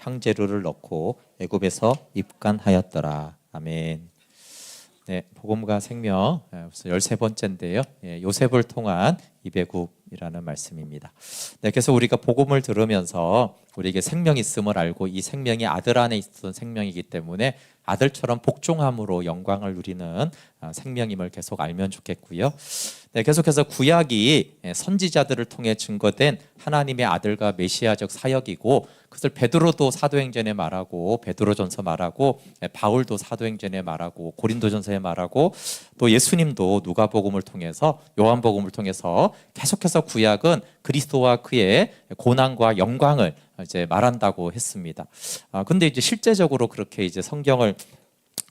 향재료를 넣고 애굽에서 입간하였더라. 아멘. 네, 복음과 생명 벌써 13번째인데요. 요셉을 통한 이배굽이라는 말씀입니다. 네, 그래서 우리가 복음을 들으면서 우리에게 생명이 있음을 알고 이 생명이 아들 안에 있었던 생명이기 때문에 아들처럼 복종함으로 영광을 누리는 생명임을 계속 알면 좋겠고요. 네, 계속해서 구약이 선지자들을 통해 증거된 하나님의 아들과 메시아적 사역이고 그것을 베드로도 사도행전에 말하고 베드로전서 말하고 바울도 사도행전에 말하고 고린도전서에 말하고 또 예수님도 누가복음을 통해서 요한복음을 통해서 계속해서 구약은 그리스도와 그의 고난과 영광을 이제 말한다고 했습니다. 근데 이제 실제적으로 그렇게 이제 성경을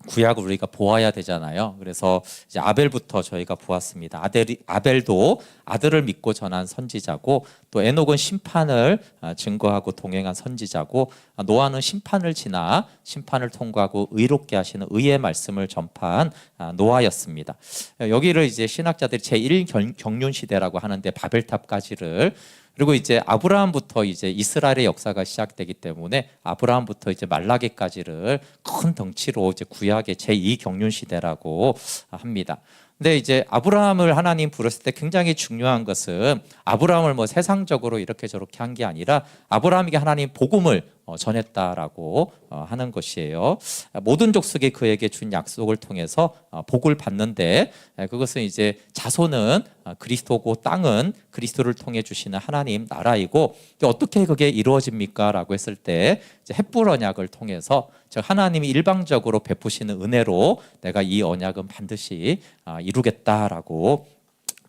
구약을 우리가 보아야 되잖아요. 그래서 이제 아벨부터 저희가 보았습니다. 아벨도 아들을 믿고 전한 선지자고 또 에녹은 심판을 증거하고 동행한 선지자고 노아는 심판을 지나 심판을 통과하고 의롭게 하시는 의의 말씀을 전파한 노아였습니다. 여기를 이제 신학자들이 제1 경륜 시대라고 하는데 바벨탑까지를 그리고 이제 아브라함부터 이제 이스라엘의 역사가 시작되기 때문에 아브라함부터 이제 말라기까지를 큰 덩치로 이제 구약의 제2 경륜 시대라고 합니다. 근데 이제 아브라함을 하나님 부르실 때 굉장히 중요한 것은 아브라함을 뭐 세상적으로 이렇게 저렇게 한 게 아니라 아브라함에게 하나님 복음을 전했다라고 하는 것이에요. 모든 족속이 그에게 준 약속을 통해서 복을 받는데 그것은 이제 자손은 그리스도고 땅은 그리스도를 통해 주시는 하나님 나라이고 어떻게 그게 이루어집니까? 라고 했을 때 헷불 언약을 통해서 즉 하나님이 일방적으로 베푸시는 은혜로 내가 이 언약은 반드시 이루겠다라고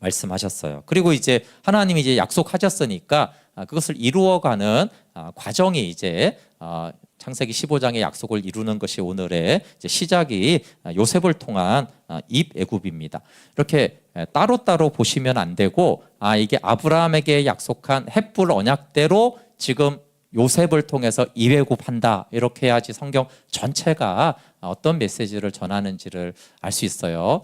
말씀하셨어요. 그리고 이제 하나님이 이제 약속하셨으니까 그것을 이루어가는 과정이 이제 창세기 15장의 약속을 이루는 것이 오늘의 이제 시작이 요셉을 통한 입애굽입니다. 이렇게 따로따로 보시면 안 되고 이게 아브라함에게 약속한 헷불 언약대로 지금 요셉을 통해서 입애굽한다 이렇게 해야지 성경 전체가 어떤 메시지를 전하는지를 알 수 있어요.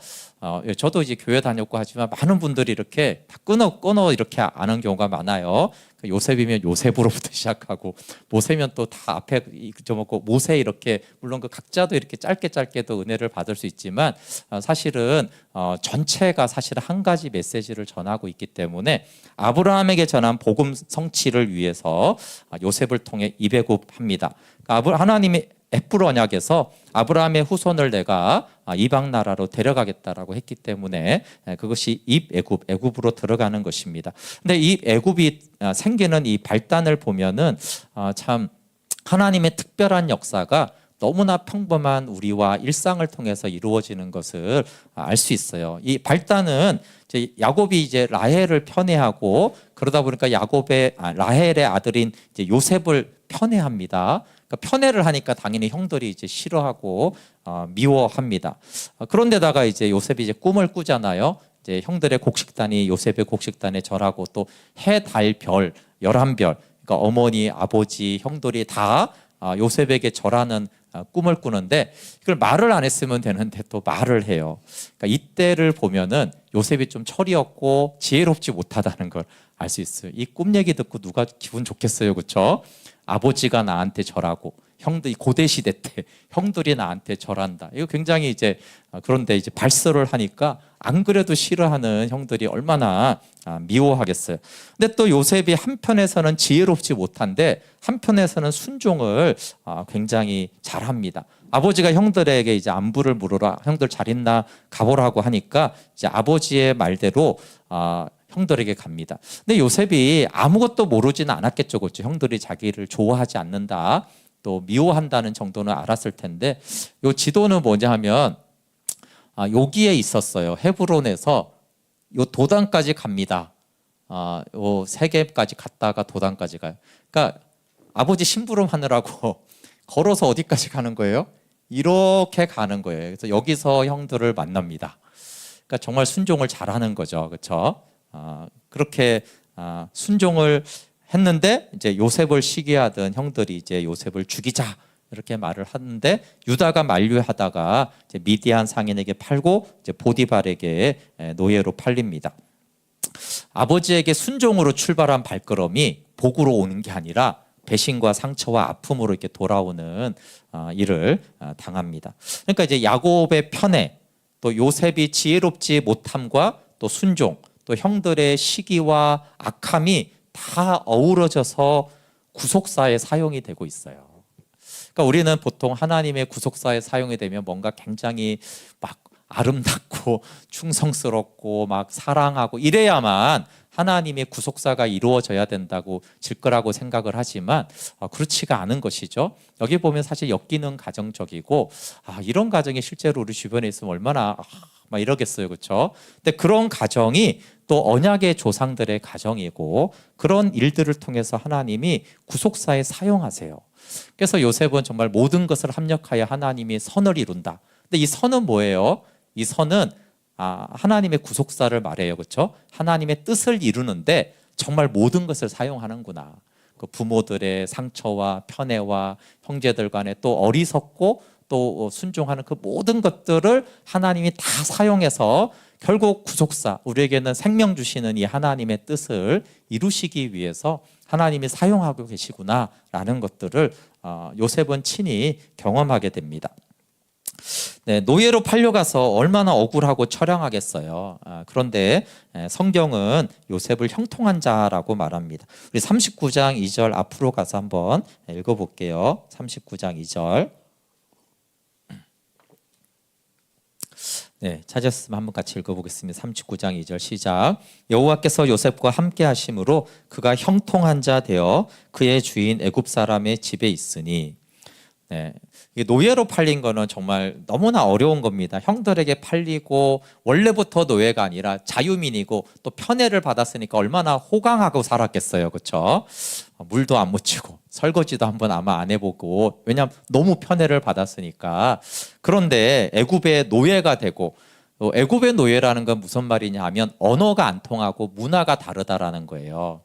저도 이제 교회 다녔고 하지만 많은 분들이 이렇게 다 끊어 이렇게 아는 경우가 많아요. 요셉이면 요셉으로부터 시작하고 모세면 또 다 앞에 잊어먹고 모세 이렇게 물론 그 각자도 이렇게 짧게도 은혜를 받을 수 있지만 사실은 전체가 사실 한 가지 메시지를 전하고 있기 때문에 아브라함에게 전한 복음 성취를 위해서 요셉을 통해 입애굽합니다. 하나님이 헷불 언약에서 아브라함의 후손을 내가 이방 나라로 데려가겠다라고 했기 때문에 그것이 입애굽으로 들어가는 것입니다. 근데 입애굽이 생기는 이 발단을 보면은 참 하나님의 특별한 역사가 너무나 평범한 우리와 일상을 통해서 이루어지는 것을 알 수 있어요. 이 발단은 이제 야곱이 이제 라헬을 편애하고 그러다 보니까 라헬의 아들인 이제 요셉을 편애합니다. 그러니까 편애를 하니까 당연히 형들이 이제 싫어하고 미워합니다. 그런데다가 이제 요셉이 이제 꿈을 꾸잖아요. 이제 형들의 곡식단이 요셉의 곡식단에 절하고 또 해, 달, 별 11별 그러니까 어머니, 아버지, 형들이 다 요셉에게 절하는 꿈을 꾸는데 그걸 말을 안 했으면 되는데 또 말을 해요. 그러니까 이때를 보면은 요셉이 좀 철이 없고 지혜롭지 못하다는 걸 알 수 있어요. 이 꿈 얘기 듣고 누가 기분 좋겠어요, 그렇죠? 아버지가 나한테 절하고 형들이 고대 시대 때 형들이 나한테 절한다. 이거 굉장히 이제 그런데 이제 발설을 하니까 안 그래도 싫어하는 형들이 얼마나 미워하겠어요. 근데 또 요셉이 한편에서는 지혜롭지 못한데 한편에서는 순종을 굉장히 잘합니다. 아버지가 형들에게 이제 안부를 물으라, 형들 잘 있나 가보라고 하니까 이제 아버지의 말대로 형들에게 갑니다. 근데 요셉이 아무것도 모르지는 않았겠죠, 그렇죠? 형들이 자기를 좋아하지 않는다, 또 미워한다는 정도는 알았을 텐데, 요 지도는 뭐냐 하면 여기에 있었어요. 헤브론에서 요 도단까지 갑니다. 요 세겜까지 갔다가 도단까지 가요. 그러니까 아버지 심부름하느라고 걸어서 어디까지 가는 거예요? 이렇게 가는 거예요. 그래서 여기서 형들을 만납니다. 그러니까 정말 순종을 잘하는 거죠, 그렇죠? 그렇게 순종을 했는데 이제 요셉을 시기하던 형들이 이제 요셉을 죽이자 이렇게 말을 하는데 유다가 만류하다가 이제 미디안 상인에게 팔고 이제 보디발에게 노예로 팔립니다. 아버지에게 순종으로 출발한 발걸음이 복으로 오는 게 아니라 배신과 상처와 아픔으로 이렇게 돌아오는 일을 당합니다. 그러니까 이제 야곱의 편애, 또 요셉이 지혜롭지 못함과 또 순종, 또 형들의 시기와 악함이 다 어우러져서 구속사에 사용이 되고 있어요. 그러니까 우리는 보통 하나님의 구속사에 사용이 되면 뭔가 굉장히 막 아름답고 충성스럽고 막 사랑하고 이래야만 하나님의 구속사가 이루어져야 된다고 질 거라고 생각을 하지만 그렇지가 않은 것이죠. 여기 보면 사실 엮이는 가정적이고 이런 가정이 실제로 우리 주변에 있으면 얼마나 막 이러겠어요, 그렇죠? 근데 그런 가정이 또 언약의 조상들의 가정이고 그런 일들을 통해서 하나님이 구속사에 사용하세요. 그래서 요셉은 정말 모든 것을 합력하여 하나님이 선을 이룬다. 근데 이 선은 뭐예요? 이 선은 하나님의 구속사를 말해요, 그렇죠? 하나님의 뜻을 이루는데 정말 모든 것을 사용하는구나. 그 부모들의 상처와 편애와 형제들 간에 또 어리석고 또 순종하는 그 모든 것들을 하나님이 다 사용해서 결국 구속사, 우리에게는 생명 주시는 이 하나님의 뜻을 이루시기 위해서 하나님이 사용하고 계시구나라는 것들을 요셉은 친히 경험하게 됩니다. 네, 노예로 팔려가서 얼마나 억울하고 처량하겠어요. 그런데 성경은 요셉을 형통한 자라고 말합니다. 우리 39장 2절 앞으로 가서 한번 읽어볼게요. 39장 2절. 네, 찾았으면 한번 같이 읽어보겠습니다. 39장 2절 시작. 여호와께서 요셉과 함께 하심으로 그가 형통한 자 되어 그의 주인 애굽 사람의 집에 있으니. 네, 노예로 팔린 거는 정말 너무나 어려운 겁니다. 형들에게 팔리고 원래부터 노예가 아니라 자유민이고 또 편애를 받았으니까 얼마나 호강하고 살았겠어요, 그렇죠? 물도 안 묻히고 설거지도 한번 아마 안 해보고, 왜냐하면 너무 편애를 받았으니까. 그런데 애굽의 노예가 되고, 애굽의 노예라는 건 무슨 말이냐 하면 언어가 안 통하고 문화가 다르다라는 거예요.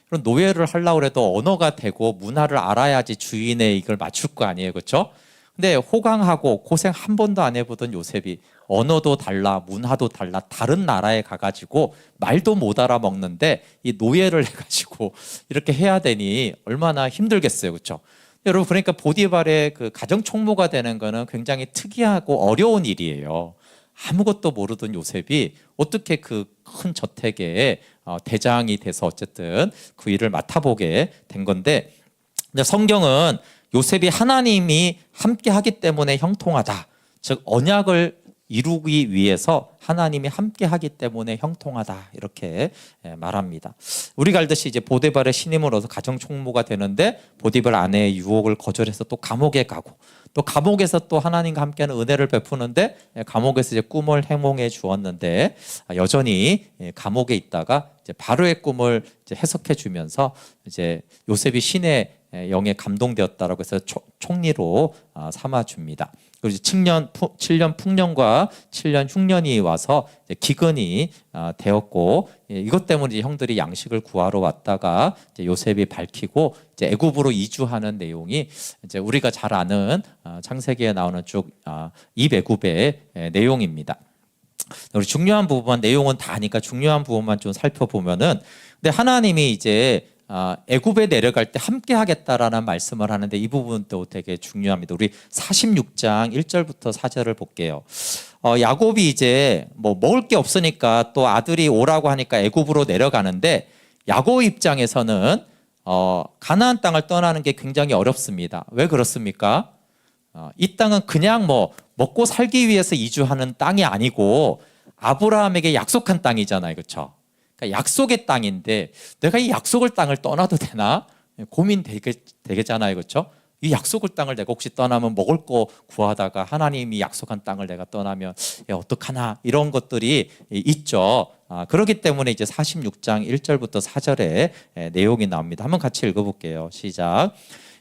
그런 노예를 하려고 해도 언어가 되고 문화를 알아야지 주인의 이걸 맞출 거 아니에요, 그렇죠? 근데 호강하고 고생 한 번도 안 해보던 요셉이 언어도 달라, 문화도 달라, 다른 나라에 가가지고 말도 못 알아먹는데 이 노예를 해가지고 이렇게 해야 되니 얼마나 힘들겠어요, 그렇죠? 여러분, 그러니까 보디발의 그 가정 총무가 되는 거는 굉장히 특이하고 어려운 일이에요. 아무것도 모르던 요셉이 어떻게 그 큰 저택에 대장이 돼서 어쨌든 그 일을 맡아보게 된 건데, 근데 성경은 요셉이 하나님이 함께 하기 때문에 형통하다, 즉 언약을 이루기 위해서 하나님이 함께 하기 때문에 형통하다, 이렇게 말합니다. 우리가 알듯이 이제 보디발의 신임으로서 가정 총무가 되는데 보디발 아내의 유혹을 거절해서 또 감옥에 가고, 또 감옥에서 또 하나님과 함께하는 은혜를 베푸는데 감옥에서 이제 꿈을 해몽해 주었는데 여전히 감옥에 있다가 이제 바로의 꿈을 이제 해석해 주면서 이제 요셉이 신의 영에 감동되었다라고 해서 총리로 삼아 줍니다. 그리고 7년 풍년과 7년 흉년이 와서 기근이 되었고, 이것 때문에 이제 형들이 양식을 구하러 왔다가 이제 요셉이 밝히고 이제 애굽으로 이주하는 내용이 이제 우리가 잘 아는 창세기에 나오는 쭉 이애굽의 내용입니다. 우리 중요한 부분, 내용은 다 아니까 중요한 부분만 좀 살펴보면은, 근데 하나님이 이제 애굽에 내려갈 때 함께 하겠다라는 말씀을 하는데 이 부분도 되게 중요합니다. 우리 46장 1절부터 4절을 볼게요. 야곱이 이제 뭐 먹을 게 없으니까 또 아들이 오라고 하니까 애굽으로 내려가는데, 야곱 입장에서는 가나안 땅을 떠나는 게 굉장히 어렵습니다. 왜 그렇습니까? 이 땅은 그냥 뭐 먹고 살기 위해서 이주하는 땅이 아니고 아브라함에게 약속한 땅이잖아요, 그렇죠? 그러니까 약속의 땅인데 내가 이 약속을 땅을 떠나도 되나? 고민 되겠잖아요, 그렇죠? 이 약속을 땅을 내가 혹시 떠나면 먹을 거 구하다가 하나님이 약속한 땅을 내가 떠나면 어떡하나, 이런 것들이 있죠. 그렇기 때문에 이제 46장 1절부터 4절에 내용이 나옵니다. 한번 같이 읽어볼게요. 시작.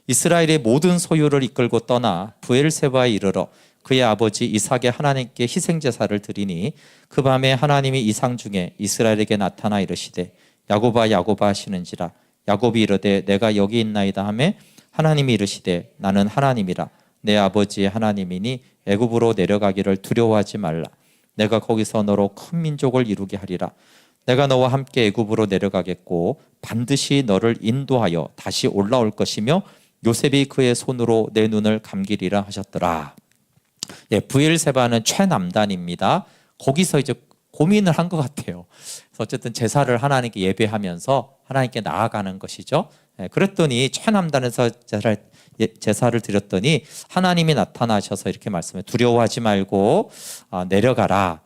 이스라엘의 모든 소유를 이끌고 떠나 브엘세바에 이르러 그의 아버지 이삭의 하나님께 희생제사를 드리니, 그 밤에 하나님이 이상 중에 이스라엘에게 나타나 이르시되 야곱아 야곱아 하시는지라. 야곱이 이르되 내가 여기 있나이다 하매 하나님이 이르시되 나는 하나님이라 내 아버지의 하나님이니 애굽으로 내려가기를 두려워하지 말라. 내가 거기서 너로 큰 민족을 이루게 하리라. 내가 너와 함께 애굽으로 내려가겠고 반드시 너를 인도하여 다시 올라올 것이며 요셉이 그의 손으로 내 눈을 감기리라 하셨더라. 예, 브엘세바는 최남단입니다. 거기서 이제 고민을 한 것 같아요. 그래서 어쨌든 제사를 하나님께 예배하면서 하나님께 나아가는 것이죠. 예, 그랬더니 최남단에서 제사를 드렸더니 하나님이 나타나셔서 이렇게 말씀해, 두려워하지 말고 내려가라.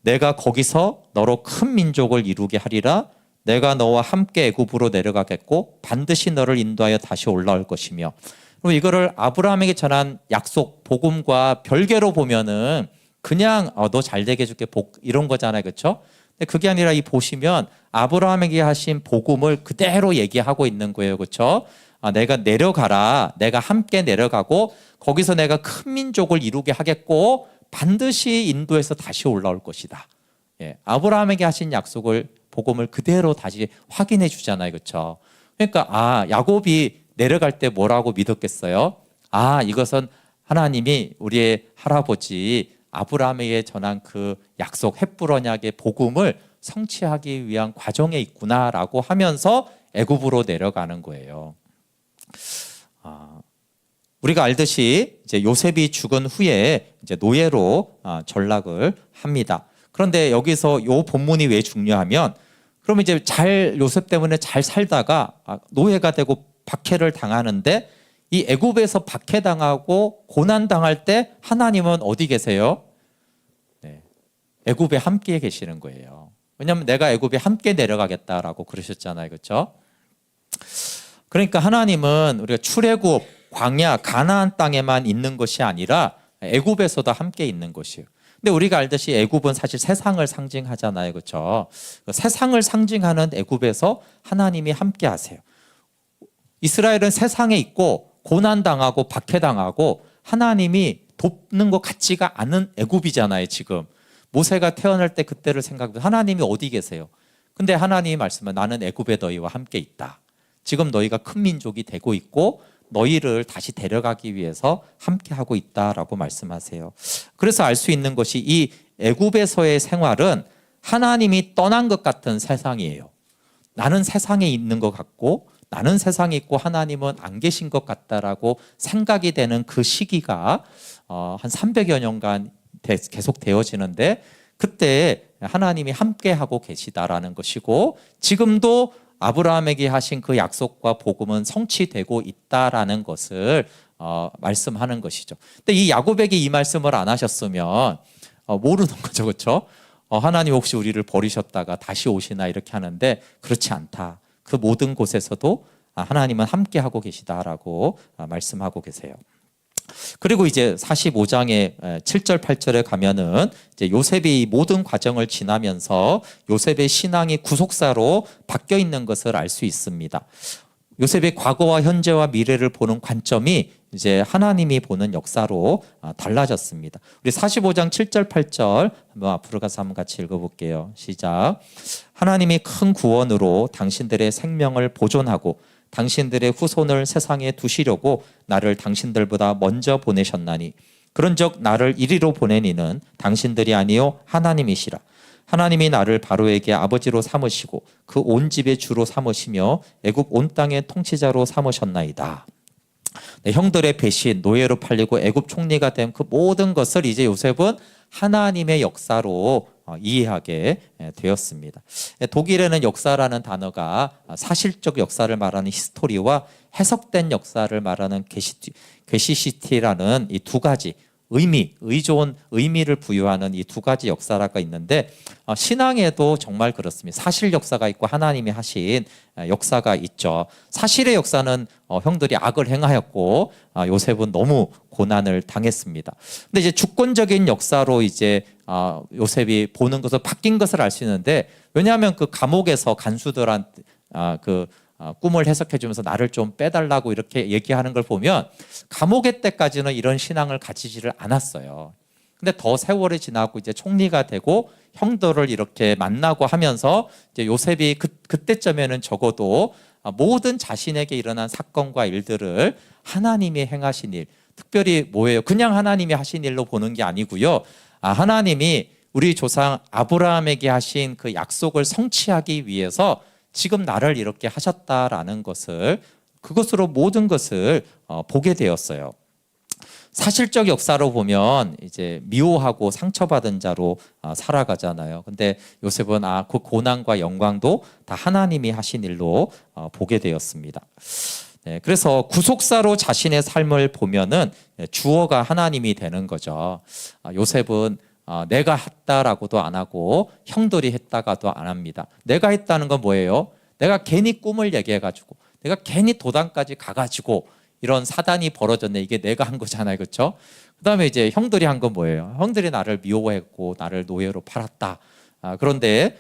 내가 거기서 너로 큰 민족을 이루게 하리라. 내가 너와 함께 애굽으로 내려가겠고 반드시 너를 인도하여 다시 올라올 것이며. 그리고 이거를 아브라함에게 전한 약속 복음과 별개로 보면은 그냥 너 잘 되게 해줄게 이런 거잖아요, 그렇죠? 근데 그게 아니라 이 보시면 아브라함에게 하신 복음을 그대로 얘기하고 있는 거예요, 그렇죠? 내가 내려가라, 내가 함께 내려가고 거기서 내가 큰 민족을 이루게 하겠고 반드시 인도에서 다시 올라올 것이다. 예, 아브라함에게 하신 약속을 복음을 그대로 다시 확인해 주잖아요, 그렇죠? 그러니까 야곱이 내려갈 때 뭐라고 믿었겠어요? 이것은 하나님이 우리의 할아버지 아브라함에게 전한 그 약속 헷불 언약의 복음을 성취하기 위한 과정에 있구나라고 하면서 애굽으로 내려가는 거예요. 우리가 알듯이 이제 요셉이 죽은 후에 이제 노예로 전락을 합니다. 그런데 여기서 요 본문이 왜 중요하면, 그러면 이제 요셉 때문에 잘 살다가 노예가 되고 박해를 당하는데, 이 애굽에서 박해당하고 고난당할 때 하나님은 어디 계세요? 네, 애굽에 함께 계시는 거예요. 왜냐하면 내가 애굽에 함께 내려가겠다라고 그러셨잖아요, 그렇죠? 그러니까 하나님은 우리가 출애굽, 광야, 가나안 땅에만 있는 것이 아니라 애굽에서도 함께 있는 것이에요. 근데 우리가 알듯이 애굽은 사실 세상을 상징하잖아요, 그렇죠? 세상을 상징하는 애굽에서 하나님이 함께 하세요. 이스라엘은 세상에 있고 고난당하고 박해당하고 하나님이 돕는 것 같지가 않은 애굽이잖아요, 지금. 모세가 태어날 때 그때를 생각해보면 하나님이 어디 계세요? 근데 하나님이 말씀은 나는 애굽에 너희와 함께 있다. 지금 너희가 큰 민족이 되고 있고 너희를 다시 데려가기 위해서 함께 하고 있다라고 말씀하세요. 그래서 알 수 있는 것이 이 애굽에서의 생활은 하나님이 떠난 것 같은 세상이에요. 나는 세상에 있는 것 같고 나는 세상에 있고 하나님은 안 계신 것 같다라고 생각이 되는 그 시기가 한 300여 년간 계속 되어지는데, 그때 하나님이 함께하고 계시다라는 것이고 지금도 아브라함에게 하신 그 약속과 복음은 성취되고 있다라는 것을 말씀하는 것이죠. 근데 이 야곱에게 이 말씀을 안 하셨으면 모르는 거죠, 그렇죠? 하나님 혹시 우리를 버리셨다가 다시 오시나 이렇게 하는데 그렇지 않다. 그 모든 곳에서도 하나님은 함께하고 계시다라고 말씀하고 계세요. 그리고 이제 45장의 7절 8절에 가면은 이제 요셉이 이 모든 과정을 지나면서 요셉의 신앙이 구속사로 바뀌어 있는 것을 알 수 있습니다. 요셉의 과거와 현재와 미래를 보는 관점이 이제 하나님이 보는 역사로 달라졌습니다. 우리 45장 7절 8절 한번 앞으로 가서 한번 같이 읽어볼게요. 시작. 하나님이 큰 구원으로 당신들의 생명을 보존하고 당신들의 후손을 세상에 두시려고 나를 당신들보다 먼저 보내셨나니 그런즉 나를 이리로 보낸 이는 당신들이 아니요 하나님이시라. 하나님이 나를 바로에게 아버지로 삼으시고 그 온 집의 주로 삼으시며 애굽 온 땅의 통치자로 삼으셨나이다. 네, 형들의 배신, 노예로 팔리고 애굽 총리가 된 그 모든 것을 이제 요셉은 하나님의 역사로 이해하게 되었습니다. 독일에는 역사라는 단어가 사실적 역사를 말하는 히스토리와 해석된 역사를 말하는 게시시티라는 이 두 가지 좋은 의미를 부여하는 이 두 가지 역사가 있는데, 신앙에도 정말 그렇습니다. 사실 역사가 있고 하나님이 하신 역사가 있죠. 사실의 역사는 형들이 악을 행하였고 요셉은 너무 고난을 당했습니다. 근데 이제 주권적인 역사로 이제 요셉이 보는 것을 바뀐 것을 알 수 있는데, 왜냐하면 그 감옥에서 간수들한테 꿈을 해석해 주면서 나를 좀 빼달라고 이렇게 얘기하는 걸 보면 감옥의 때까지는 이런 신앙을 가지지를 않았어요. 근데 더 세월이 지나고 이제 총리가 되고 형들을 이렇게 만나고 하면서 이제 요셉이 그때쯤에는 적어도 모든 자신에게 일어난 사건과 일들을 하나님이 행하신 일, 특별히 뭐예요? 그냥 하나님이 하신 일로 보는 게 아니고요. 하나님이 우리 조상 아브라함에게 하신 그 약속을 성취하기 위해서 지금 나를 이렇게 하셨다라는 것을, 그것으로 모든 것을 보게 되었어요. 사실적 역사로 보면 이제 미워하고 상처받은 자로 살아가잖아요. 근데 요셉은 그 고난과 영광도 다 하나님이 하신 일로 보게 되었습니다. 네, 그래서 구속사로 자신의 삶을 보면은 주어가 하나님이 되는 거죠. 요셉은 내가 했다라고도 안 하고 형들이 했다가도 안 합니다. 내가 했다는 건 뭐예요? 내가 괜히 꿈을 얘기해가지고, 내가 괜히 도단까지 가가지고 이런 사단이 벌어졌네. 이게 내가 한 거잖아요, 그렇죠? 그다음에 이제 형들이 한 건 뭐예요? 형들이 나를 미워했고 나를 노예로 팔았다. 그런데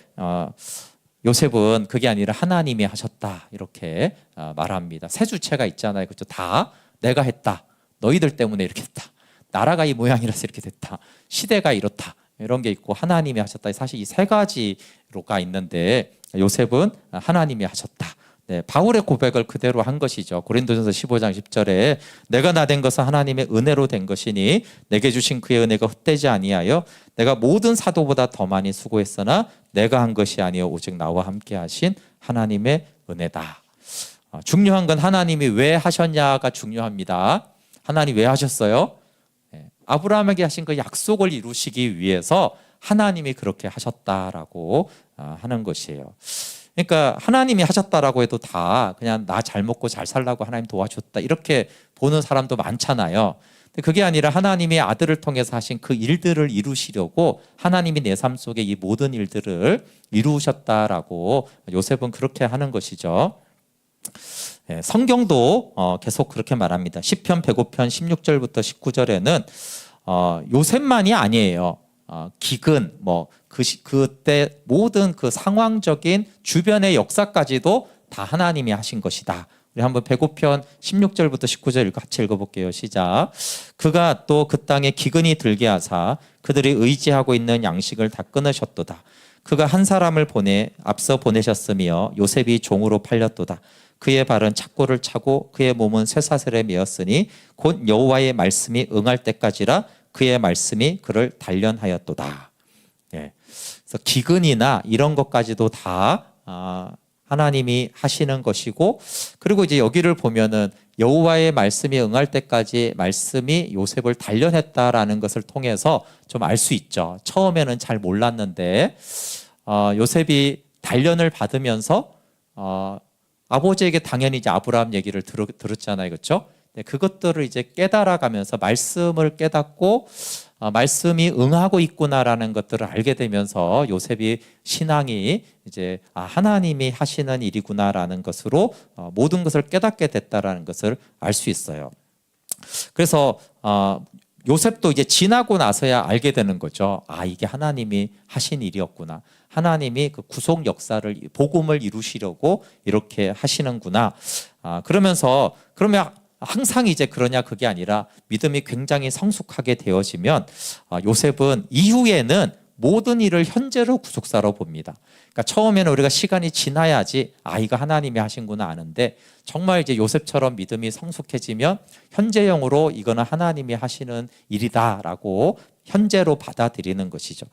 요셉은 그게 아니라 하나님이 하셨다 이렇게 말합니다. 세 주체가 있잖아요, 그렇죠? 다 내가 했다. 너희들 때문에 이렇게 했다. 나라가 이 모양이라서 이렇게 됐다. 시대가 이렇다. 이런 게 있고 하나님이 하셨다. 사실 이 세 가지로가 있는데 요셉은 하나님이 하셨다. 네, 바울의 고백을 그대로 한 것이죠. 고린도전서 15장 10절에 내가 나된 것은 하나님의 은혜로 된 것이니 내게 주신 그의 은혜가 헛되지 아니하여 내가 모든 사도보다 더 많이 수고했으나 내가 한 것이 아니요 오직 나와 함께 하신 하나님의 은혜다. 중요한 건 하나님이 왜 하셨냐가 중요합니다. 하나님 왜 하셨어요? 아브라함에게 하신 그 약속을 이루시기 위해서 하나님이 그렇게 하셨다라고 하는 것이에요. 그러니까 하나님이 하셨다라고 해도 다 그냥 나 잘 먹고 잘 살라고 하나님 도와줬다 이렇게 보는 사람도 많잖아요. 근데 그게 아니라 하나님이 아들을 통해서 하신 그 일들을 이루시려고 하나님이 내 삶 속에 이 모든 일들을 이루셨다라고 요셉은 그렇게 하는 것이죠. 성경도 계속 그렇게 말합니다. 시편 105편 16절부터 19절에는 요셉만이 아니에요. 기근 그때 모든 그 상황적인 주변의 역사까지도 다 하나님이 하신 것이다. 우리 한번 105편 16절부터 19절 같이 읽어볼게요. 시작. 그가 또 그 땅에 기근이 들게 하사 그들이 의지하고 있는 양식을 다 끊으셨도다. 그가 한 사람을 보내 앞서 보내셨으며 요셉이 종으로 팔렸도다. 그의 발은 착고를 차고 그의 몸은 쇠사슬에 매었으니 곧 여호와의 말씀이 응할 때까지라 그의 말씀이 그를 단련하였도다. 예. 그래서 기근이나 이런 것까지도 다 하나님이 하시는 것이고, 그리고 이제 여기를 보면은 여호와의 말씀이 응할 때까지 말씀이 요셉을 단련했다라는 것을 통해서 좀 알 수 있죠. 처음에는 잘 몰랐는데 요셉이 단련을 받으면서 아버지에게 당연히 이제 아브라함 얘기를 들었잖아요, 그렇죠? 그것들을 이제 깨달아가면서 말씀을 깨닫고 말씀이 응하고 있구나라는 것들을 알게 되면서 요셉이 신앙이 이제 하나님이 하시는 일이구나라는 것으로 모든 것을 깨닫게 됐다라는 것을 알 수 있어요. 그래서 요셉도 이제 지나고 나서야 알게 되는 거죠. 이게 하나님이 하신 일이었구나. 하나님이 그 구속 역사를, 복음을 이루시려고 이렇게 하시는구나. 그러면서 그러면 항상 이제 그러냐 그게 아니라 믿음이 굉장히 성숙하게 되어지면 요셉은 이후에는 모든 일을 현재로 구속사로 봅니다. 그러니까 처음에는 우리가 시간이 지나야지 이거 하나님이 하신구나 아는데, 정말 이제 요셉처럼 믿음이 성숙해지면 현재형으로 이거는 하나님이 하시는 일이다라고 현재로 받아들이는 것이죠.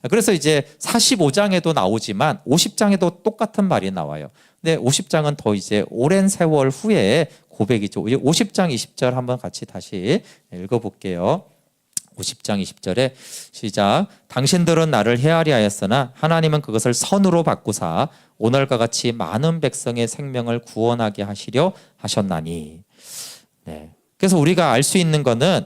그래서 이제 45장에도 나오지만 50장에도 똑같은 말이 나와요. 근데 50장은 더 이제 오랜 세월 후에 고백이죠. 50장 20절 한번 같이 다시 읽어볼게요. 50장 20절에 시작. 당신들은 나를 헤아려 하였으나 하나님은 그것을 선으로 바꾸사 오늘과 같이 많은 백성의 생명을 구원하게 하시려 하셨나니. 네. 그래서 우리가 알 수 있는 거는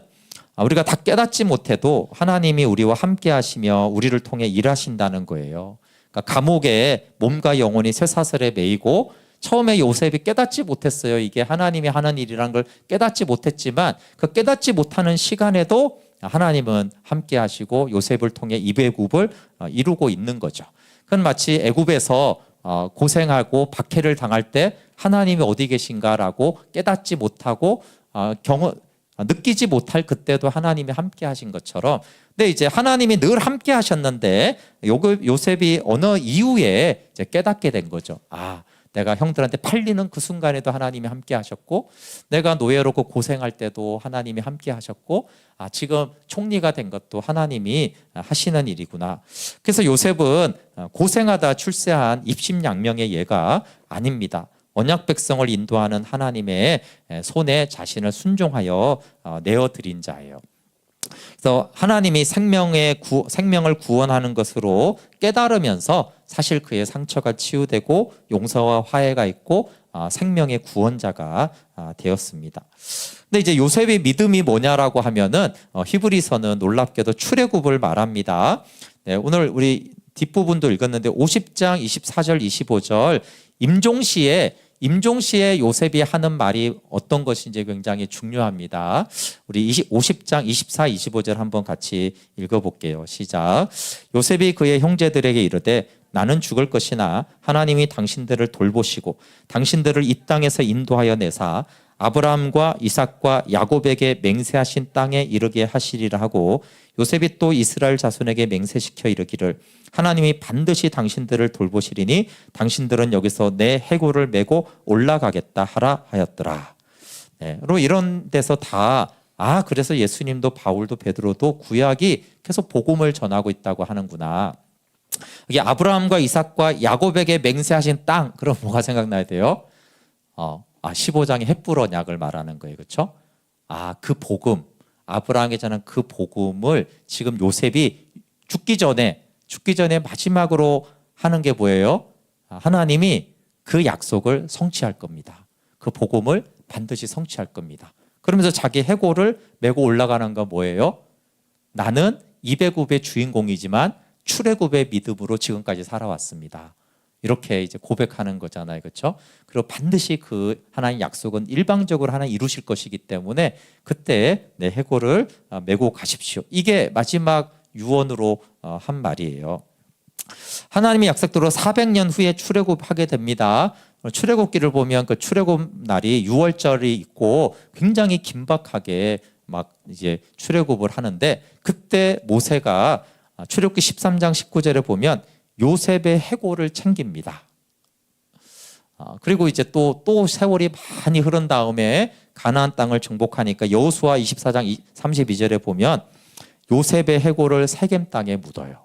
우리가 다 깨닫지 못해도 하나님이 우리와 함께 하시며 우리를 통해 일하신다는 거예요. 그러니까 감옥에 몸과 영혼이 쇠사슬에 매이고 처음에 요셉이 깨닫지 못했어요. 이게 하나님이 하는 일이라는 걸 깨닫지 못했지만 그 깨닫지 못하는 시간에도 하나님은 함께 하시고 요셉을 통해 이배굽을 이루고 있는 거죠. 그건 마치 애굽에서 고생하고 박해를 당할 때 하나님이 어디 계신가라고 깨닫지 못하고 느끼지 못할 그때도 하나님이 함께 하신 것처럼, 근데 이제 하나님이 늘 함께 하셨는데 요셉이 어느 이후에 이제 깨닫게 된 거죠. 내가 형들한테 팔리는 그 순간에도 하나님이 함께 하셨고, 내가 노예로 고생할 때도 하나님이 함께 하셨고, 지금 총리가 된 것도 하나님이 하시는 일이구나. 그래서 요셉은 고생하다 출세한 입심양명의 예가 아닙니다. 언약 백성을 인도하는 하나님의 손에 자신을 순종하여 내어드린 자예요. 그래서 하나님이 생명을 구원하는 것으로 깨달으면서 사실 그의 상처가 치유되고 용서와 화해가 있고 생명의 구원자가 되었습니다. 근데 이제 요셉의 믿음이 뭐냐라고 하면은 히브리서는 놀랍게도 출애굽을 말합니다. 네, 오늘 우리 뒷부분도 읽었는데 50장 24절 25절 임종시에 요셉이 하는 말이 어떤 것인지 굉장히 중요합니다. 우리 50장 24, 25절 한번 같이 읽어볼게요. 시작. 요셉이 그의 형제들에게 이르되 나는 죽을 것이나 하나님이 당신들을 돌보시고 당신들을 이 땅에서 인도하여 내사 아브라함과 이삭과 야곱에게 맹세하신 땅에 이르게 하시리라 하고, 요셉이 또 이스라엘 자손에게 맹세시켜 이르기를 하나님이 반드시 당신들을 돌보시리니 당신들은 여기서 내 해골을 메고 올라가겠다 하라 하였더라. 네, 이런 데서 다 그래서 예수님도 바울도 베드로도 구약이 계속 복음을 전하고 있다고 하는구나. 이게 아브라함과 이삭과 야곱에게 맹세하신 땅, 그럼 뭐가 생각나야 돼요? 15장의 헷불 언약을 말하는 거예요. 그렇죠? 그 복음, 아브라함에게 전한 그 복음을 지금 요셉이 죽기 전에 마지막으로 하는 게 뭐예요? 하나님이 그 약속을 성취할 겁니다. 그 복음을 반드시 성취할 겁니다. 그러면서 자기 해골을 메고 올라가는 건 뭐예요? 나는 이배굽의 주인공이지만 출애굽의 믿음으로 지금까지 살아왔습니다. 이렇게 이제 고백하는 거잖아요. 그렇죠? 그리고 반드시 그 하나님 약속은 일방적으로 하나님 이루실 것이기 때문에 그때 내 해골을 메고 가십시오. 이게 마지막 유언으로 한 말이에요. 하나님의 약속대로 400년 후에 출애굽하게 됩니다. 출애굽기를 보면 그 출애굽 날이 6월절이 있고 굉장히 긴박하게 막 이제 출애굽을 하는데, 그때 모세가 출애굽기 13장 19절에 보면 요셉의 해골을 챙깁니다. 그리고 이제 또 세월이 많이 흐른 다음에 가나안 땅을 정복하니까 여호수아 24장 32절에 보면 요셉의 해골을 세겜 땅에 묻어요.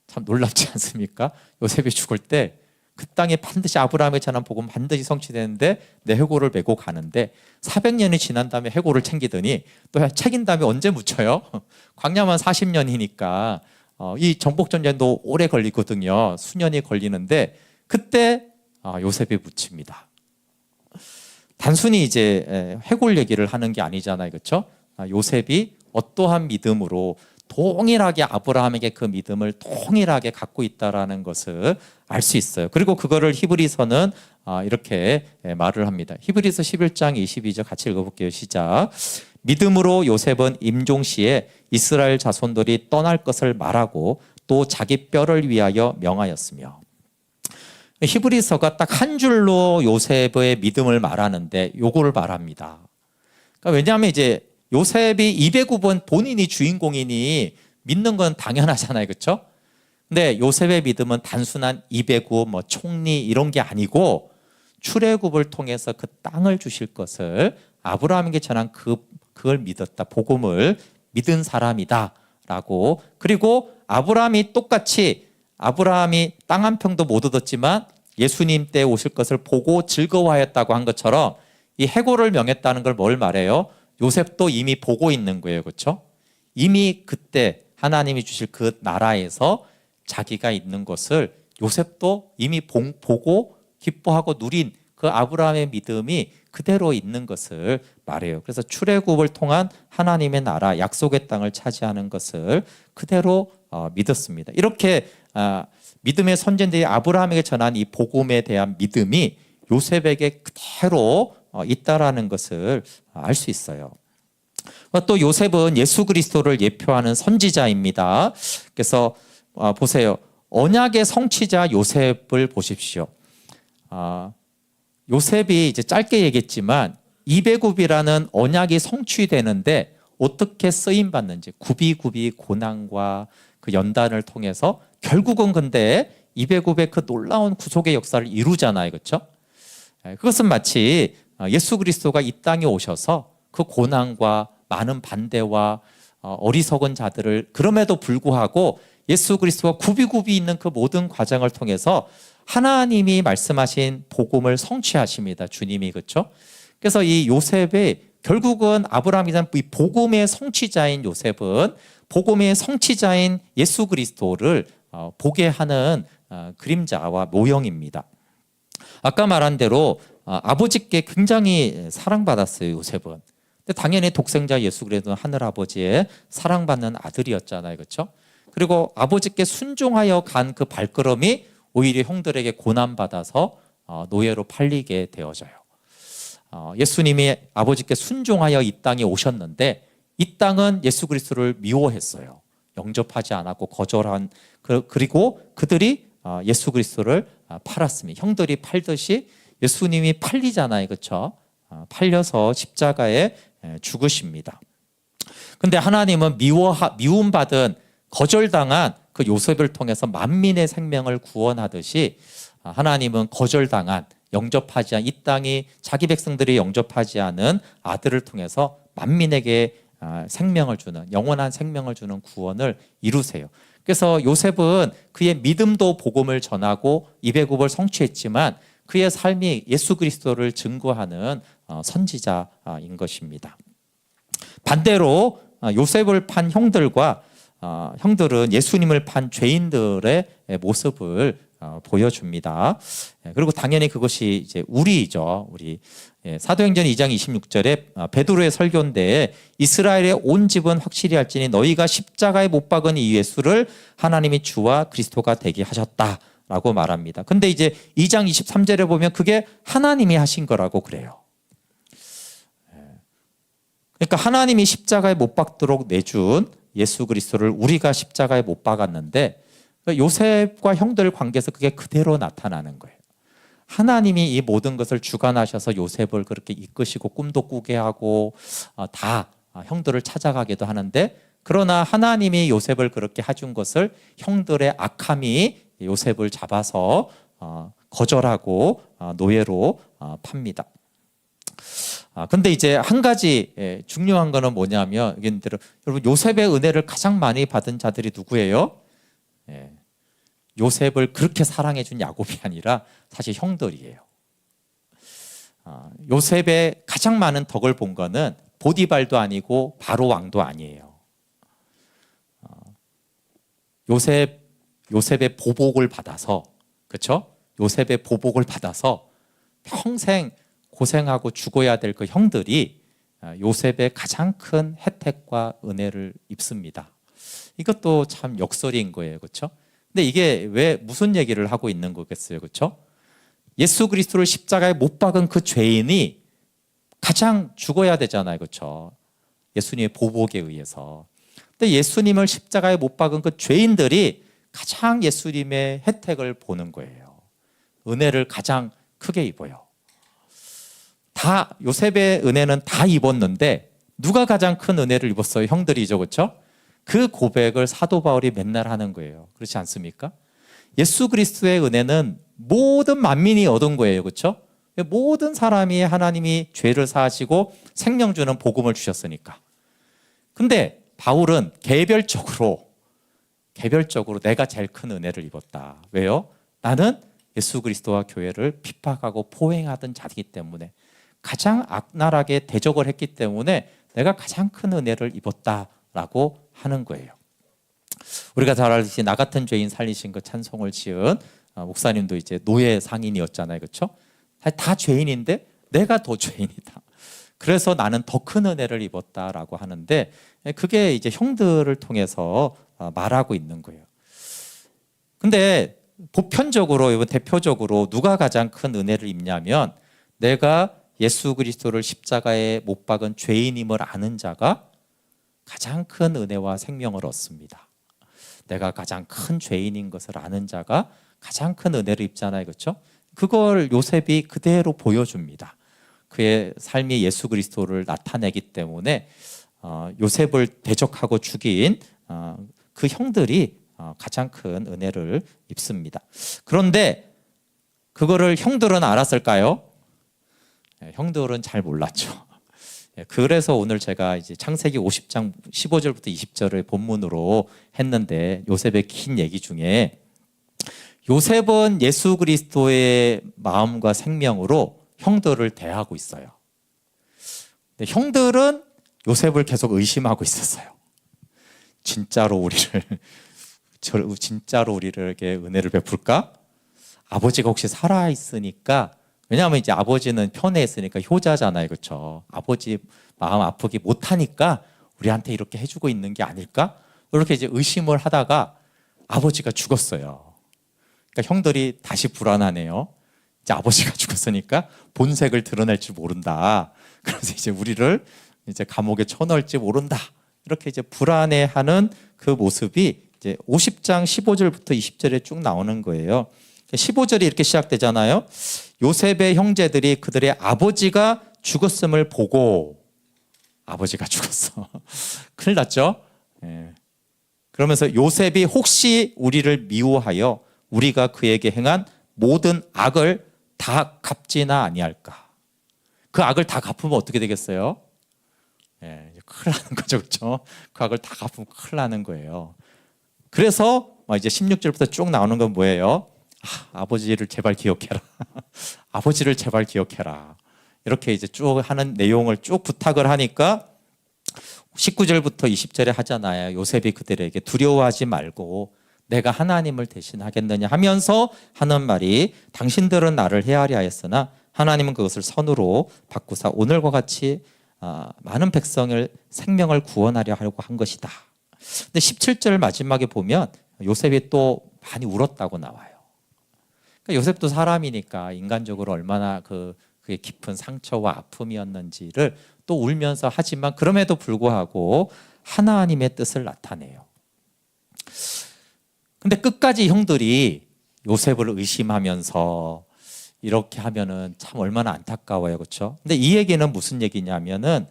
참 놀랍지 않습니까? 요셉이 죽을 때 그 땅에 반드시 아브라함의 전한 복음 반드시 성취되는데 내 해골을 메고 가는데 400년이 지난 다음에 해골을 챙기더니 또 챙긴 다음에 언제 묻혀요? 광야만 40년이니까 이 정복전쟁도 오래 걸리거든요. 수년이 걸리는데 그때 요셉이 묻힙니다. 단순히 이제 해골 얘기를 하는 게 아니잖아요. 그렇죠? 요셉이 어떠한 믿음으로 동일하게 아브라함에게 그 믿음을 동일하게 갖고 있다라는 것을 알 수 있어요. 그리고 그거를 히브리서는 이렇게 말을 합니다. 히브리서 11장 22절 같이 읽어볼게요. 시작. 믿음으로 요셉은 임종시에 이스라엘 자손들이 떠날 것을 말하고 또 자기 뼈를 위하여 명하였으며. 히브리서가 딱 한 줄로 요셉의 믿음을 말하는데 요거를 말합니다. 그러니까 왜냐하면 이제 요셉이 209번 본인이 주인공이니 믿는 건 당연하잖아요. 그렇죠? 근데 요셉의 믿음은 단순한 209 총리 이런 게 아니고 출애굽을 통해서 그 땅을 주실 것을 아브라함에게 전한 그걸 믿었다. 복음을 믿은 사람이다라고. 그리고 아브라함이 땅 한 평도 못 얻었지만 예수님 때 오실 것을 보고 즐거워하였다고 한 것처럼 이 해골을 명했다는 걸 뭘 말해요? 요셉도 이미 보고 있는 거예요. 그렇죠? 이미 그때 하나님이 주실 그 나라에서 자기가 있는 것을 요셉도 이미 보고 기뻐하고 누린 그 아브라함의 믿음이 그대로 있는 것을 말해요. 그래서 출애굽을 통한 하나님의 나라, 약속의 땅을 차지하는 것을 그대로 믿었습니다. 이렇게 믿음의 선진들이 아브라함에게 전한 이 복음에 대한 믿음이 요셉에게 그대로 있다라는 것을 알 수 있어요. 또 요셉은 예수 그리스도를 예표하는 선지자입니다. 그래서 보세요. 언약의 성취자 요셉을 보십시오. 요셉이 이제 짧게 얘기했지만 이배굽이라는 언약이 성취되는데 어떻게 쓰임 받는지 구비구비 고난과 그 연단을 통해서 결국은 근데 이배굽의 그 놀라운 구속의 역사를 이루잖아요. 그렇죠? 그것은 마치 예수 그리스도가 이 땅에 오셔서 그 고난과 많은 반대와 어리석은 자들을 그럼에도 불구하고 예수 그리스도와 굽이굽이 있는 그 모든 과정을 통해서 하나님이 말씀하신 복음을 성취하십니다. 주님이. 그렇죠? 그래서 이 요셉이 결국은 아브라함이란 이 복음의 성취자인 요셉은 복음의 성취자인 예수 그리스도를 보게 하는 그림자와 모형입니다. 아까 말한 대로 아버지께 굉장히 사랑받았어요. 요셉은. 근데 당연히 독생자 예수 그리스도는 하늘 아버지의 사랑받는 아들이었잖아요. 그렇죠? 그리고 아버지께 순종하여 간 그 발걸음이 오히려 형들에게 고난받아서 노예로 팔리게 되어져요. 예수님이 아버지께 순종하여 이 땅에 오셨는데 이 땅은 예수 그리스도를 미워했어요. 영접하지 않았고 거절한, 그리고 그들이 예수 그리스도를 팔았습니다. 형들이 팔듯이 예수님이 팔리잖아요. 그렇죠? 팔려서 십자가에 죽으십니다. 근데 하나님은 미움받은, 거절당한 그 요셉을 통해서 만민의 생명을 구원하듯이 하나님은 거절당한, 영접하지 않은, 이 땅이 자기 백성들이 영접하지 않은 아들을 통해서 만민에게 생명을 주는, 영원한 생명을 주는 구원을 이루세요. 그래서 요셉은 그의 믿음도 복음을 전하고 이배굽을 성취했지만 그의 삶이 예수 그리스도를 증거하는 선지자인 것입니다. 반대로 요셉을 판 형들은 예수님을 판 죄인들의 모습을 보여줍니다. 그리고 당연히 그것이 이제 우리죠. 우리. 사도행전 2장 26절에 베드로의 설교인데 이스라엘의 온 집은 확실히 할지니 너희가 십자가에 못 박은 이 예수를 하나님이 주와 그리스도가 되게 하셨다라고 말합니다. 근데 이제 2장 23절에 보면 그게 하나님이 하신 거라고 그래요. 그러니까 하나님이 십자가에 못 박도록 내준 예수 그리스도를 우리가 십자가에 못 박았는데 요셉과 형들 관계에서 그게 그대로 나타나는 거예요. 하나님이 이 모든 것을 주관하셔서 요셉을 그렇게 이끄시고 꿈도 꾸게 하고 다 형들을 찾아가기도 하는데, 그러나 하나님이 요셉을 그렇게 해준 것을 형들의 악함이 요셉을 잡아서 거절하고 노예로 팝니다. 근데 이제 한 가지 중요한 거는 뭐냐면, 여러분 요셉의 은혜를 가장 많이 받은 자들이 누구예요? 요셉을 그렇게 사랑해 준 야곱이 아니라 사실 형들이에요. 요셉의 가장 많은 덕을 본 거는 보디발도 아니고 바로 왕도 아니에요. 요셉의 보복을 받아서, 그렇죠? 요셉의 보복을 받아서 평생 고생하고 죽어야 될 그 형들이 요셉의 가장 큰 혜택과 은혜를 입습니다. 이것도 참 역설인 거예요. 그렇죠? 근데 이게 왜 무슨 얘기를 하고 있는 거겠어요? 그렇죠? 예수 그리스도를 십자가에 못 박은 그 죄인이 가장 죽어야 되잖아요. 그렇죠? 예수님의 보복에 의해서. 근데 예수님을 십자가에 못 박은 그 죄인들이 가장 예수님의 혜택을 보는 거예요. 은혜를 가장 크게 입어요. 다 요셉의 은혜는 다 입었는데 누가 가장 큰 은혜를 입었어요? 형들이죠. 그렇죠? 그 고백을 사도 바울이 맨날 하는 거예요. 그렇지 않습니까? 예수 그리스도의 은혜는 모든 만민이 얻은 거예요. 그렇죠? 모든 사람이 하나님이 죄를 사하시고 생명 주는 복음을 주셨으니까. 근데 바울은 개별적으로 내가 제일 큰 은혜를 입었다. 왜요? 나는 예수 그리스도와 교회를 핍박하고 포행하던 자이기 때문에, 가장 악랄하게 대적을 했기 때문에 내가 가장 큰 은혜를 입었다라고 하는 거예요. 우리가 잘 알듯이 나 같은 죄인 살리신 그 찬송을 지은 목사님도 이제 노예 상인이었잖아요. 그렇죠? 다 죄인인데 내가 더 죄인이다. 그래서 나는 더 큰 은혜를 입었다라고 하는데, 그게 이제 형들을 통해서 말하고 있는 거예요. 근데 보편적으로, 대표적으로 누가 가장 큰 은혜를 입냐면, 내가 예수 그리스도를 십자가에 못 박은 죄인임을 아는 자가 가장 큰 은혜와 생명을 얻습니다. 내가 가장 큰 죄인인 것을 아는 자가 가장 큰 은혜를 입잖아요. 그렇죠? 그걸 요셉이 그대로 보여줍니다. 그의 삶이 예수 그리스도를 나타내기 때문에 요셉을 대적하고 죽인 그 형들이 가장 큰 은혜를 입습니다. 그런데 그거를 형들은 알았을까요? 형들은 잘 몰랐죠. 그래서 오늘 제가 이제 창세기 50장 15절부터 20절을 본문으로 했는데, 요셉의 긴 얘기 중에 요셉은 예수 그리스도의 마음과 생명으로 형들을 대하고 있어요. 근데 형들은 요셉을 계속 의심하고 있었어요. 진짜로 우리에게 은혜를 베풀까? 아버지가 혹시 살아있으니까, 왜냐하면 이제 아버지는 편에 있으니까 효자잖아요, 그렇죠? 아버지 마음 아프게 못하니까 우리한테 이렇게 해주고 있는 게 아닐까? 이렇게 이제 의심을 하다가 아버지가 죽었어요. 그러니까 형들이 다시 불안하네요. 이제 아버지가 죽었으니까 본색을 드러낼 줄 모른다. 그래서 이제 우리를 이제 감옥에 쳐넣을지 모른다. 이렇게 이제 불안해하는 그 모습이 이제 50장 15절부터 20절에 쭉 나오는 거예요. 15절이 이렇게 시작되잖아요. 요셉의 형제들이 그들의 아버지가 죽었음을 보고, 아버지가 죽었어. 큰일 났죠? 그러면서 요셉이 혹시 우리를 미워하여 우리가 그에게 행한 모든 악을 다 갚지나 아니할까? 그 악을 다 갚으면 어떻게 되겠어요? 큰일 나는 거죠, 그렇죠? 그 악을 다 갚으면 큰일 나는 거예요. 그래서 이제 16절부터 쭉 나오는 건 뭐예요? 아버지를 제발 기억해라. 아버지를 제발 기억해라. 이렇게 이제 쭉 하는 내용을 쭉 부탁을 하니까 19절부터 20절에 하잖아요. 요셉이 그들에게 두려워하지 말고 내가 하나님을 대신하겠느냐 하면서 하는 말이, 당신들은 나를 헤아려 하였으나 하나님은 그것을 선으로 바꾸사 오늘과 같이 많은 백성을 생명을 구원하려 하려고 한 것이다. 근데 17절 마지막에 보면 요셉이 또 많이 울었다고 나와요. 그러니까 요셉도 사람이니까 인간적으로 얼마나 그게 깊은 상처와 아픔이었는지를 또 울면서 하지만, 그럼에도 불구하고 하나님의 뜻을 나타내요. 근데 끝까지 형들이 요셉을 의심하면서 이렇게 하면은 참 얼마나 안타까워요, 그렇죠? 근데 이 얘기는 무슨 얘기냐면은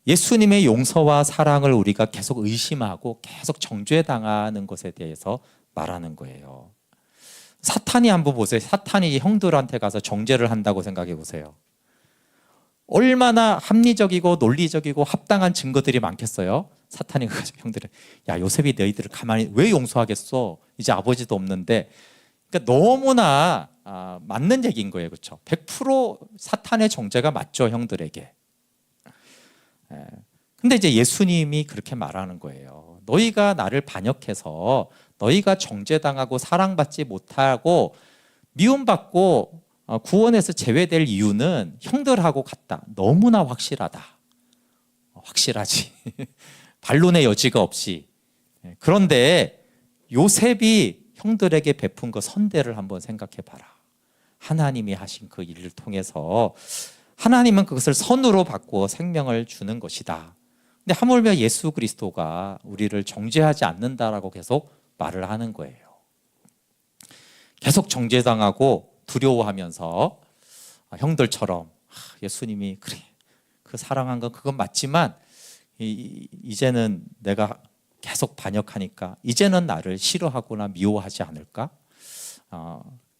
예수님의 용서와 사랑을 우리가 계속 의심하고 계속 정죄당하는 것에 대해서 말하는 거예요. 사탄이 한번 보세요. 사탄이 형들한테 가서 정죄를 한다고 생각해 보세요. 얼마나 합리적이고 논리적이고 합당한 증거들이 많겠어요? 사탄이 가서 형들은, 야, 요셉이 너희들을 가만히 왜 용서하겠어? 이제 아버지도 없는데. 그러니까 너무나 맞는 얘기인 거예요, 그렇죠? 100% 사탄의 정죄가 맞죠, 형들에게. 근데 이제 예수님이 그렇게 말하는 거예요. 너희가 나를 반역해서 너희가 정죄당하고 사랑받지 못하고 미움받고 구원에서 제외될 이유는 형들하고 같다. 너무나 확실하다. 확실하지. 반론의 여지가 없이. 그런데 요셉이 형들에게 베푼 그 선대를 한번 생각해 봐라. 하나님이 하신 그 일을 통해서 하나님은 그것을 선으로 바꾸어 생명을 주는 것이다. 근데 하물며 예수 그리스도가 우리를 정죄하지 않는다라고 계속 말을 하는 거예요. 계속 정죄당하고 두려워하면서 형들처럼 예수님이 그래, 그 사랑한 건 그건 맞지만 이제는 내가 계속 반역하니까 이제는 나를 싫어하거나 미워하지 않을까?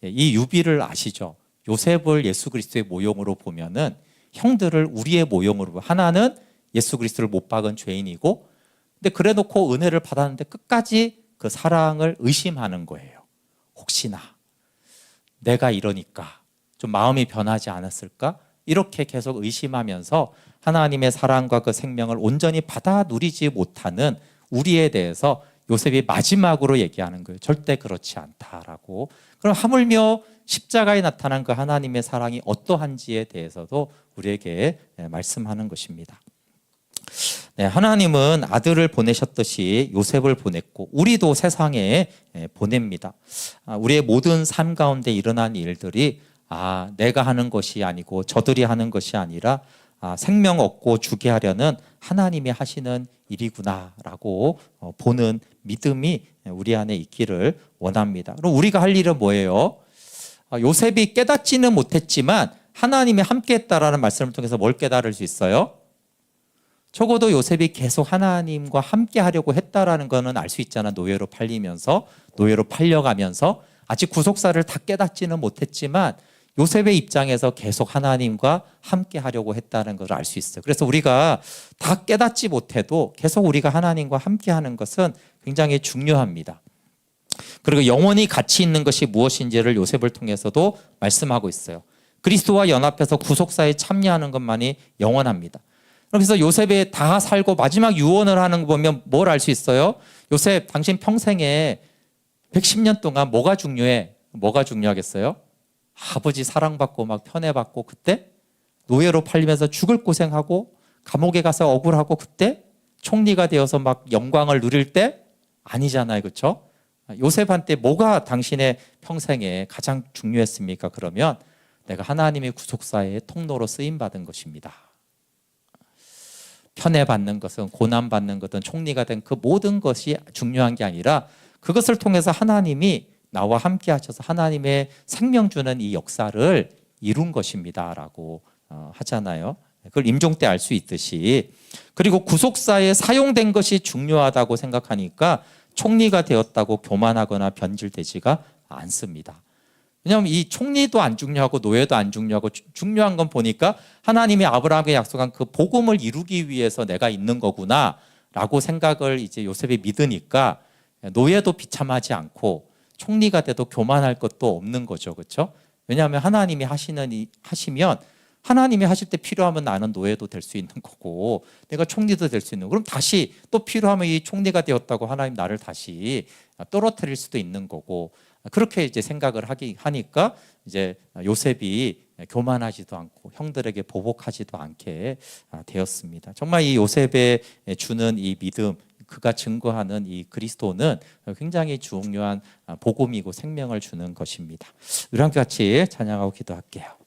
이 유비를 아시죠? 요셉을 예수 그리스도의 모형으로 보면은 형들을 우리의 모형으로 보면, 하나는 예수 그리스도를 못 박은 죄인이고, 근데 그래 놓고 은혜를 받았는데 끝까지 그 사랑을 의심하는 거예요. 혹시나 내가 이러니까 좀 마음이 변하지 않았을까? 이렇게 계속 의심하면서 하나님의 사랑과 그 생명을 온전히 받아 누리지 못하는 우리에 대해서 요셉이 마지막으로 얘기하는 거예요. 절대 그렇지 않다라고. 그럼 하물며 십자가에 나타난 그 하나님의 사랑이 어떠한지에 대해서도 우리에게 말씀하는 것입니다. 네, 하나님은 아들을 보내셨듯이 요셉을 보냈고 우리도 세상에 보냅니다. 우리의 모든 삶 가운데 일어난 일들이 내가 하는 것이 아니고 저들이 하는 것이 아니라 생명 얻고 주게 하려는 하나님이 하시는 일이구나라고 보는 믿음이 우리 안에 있기를 원합니다. 그럼 우리가 할 일은 뭐예요? 요셉이 깨닫지는 못했지만 하나님이 함께 했다라는 말씀을 통해서 뭘 깨달을 수 있어요? 적어도 요셉이 계속 하나님과 함께 하려고 했다라는 거는 알 수 있잖아. 노예로 팔리면서, 노예로 팔려가면서 아직 구속사를 다 깨닫지는 못했지만 요셉의 입장에서 계속 하나님과 함께 하려고 했다는 것을 알 수 있어요. 그래서 우리가 다 깨닫지 못해도 계속 우리가 하나님과 함께 하는 것은 굉장히 중요합니다. 그리고 영원히 가치 있는 것이 무엇인지를 요셉을 통해서도 말씀하고 있어요. 그리스도와 연합해서 구속사에 참여하는 것만이 영원합니다. 그래서 요셉이 다 살고 마지막 유언을 하는 거 보면 뭘 알 수 있어요? 요셉, 당신 평생에 110년 동안 뭐가 중요해? 뭐가 중요하겠어요? 아버지 사랑받고 막 편애받고 그때 노예로 팔리면서 죽을 고생하고 감옥에 가서 억울하고 그때 총리가 되어서 막 영광을 누릴 때 아니잖아요. 그렇죠? 요셉한테 뭐가 당신의 평생에 가장 중요했습니까? 그러면 내가 하나님의 구속사의 통로로 쓰임받은 것입니다. 편애받는 것은, 고난받는 것은, 총리가 된 그 모든 것이 중요한 게 아니라 그것을 통해서 하나님이 나와 함께 하셔서 하나님의 생명 주는 이 역사를 이룬 것입니다 라고 하잖아요. 그걸 임종 때 알 수 있듯이. 그리고 구속사에 사용된 것이 중요하다고 생각하니까 총리가 되었다고 교만하거나 변질되지가 않습니다. 왜냐하면 이 총리도 안 중요하고 노예도 안 중요하고 중요한 건 보니까 하나님이 아브라함에게 약속한 그 복음을 이루기 위해서 내가 있는 거구나 라고 생각을 이제 요셉이 믿으니까 노예도 비참하지 않고 총리가 돼도 교만할 것도 없는 거죠. 그렇죠? 왜냐하면 하나님이 하시면 하나님이 하실 때 필요하면 나는 노예도 될 수 있는 거고 내가 총리도 될 수 있는 거고 그럼 다시 또 필요하면 이 총리가 되었다고 하나님 나를 다시 떨어뜨릴 수도 있는 거고 그렇게 이제 생각을 하니까 이제 요셉이 교만하지도 않고 형들에게 보복하지도 않게 되었습니다. 정말 이 요셉의 주는 이 믿음, 그가 증거하는 이 그리스도는 굉장히 중요한 복음이고 생명을 주는 것입니다. 우리 함께 같이 찬양하고 기도할게요.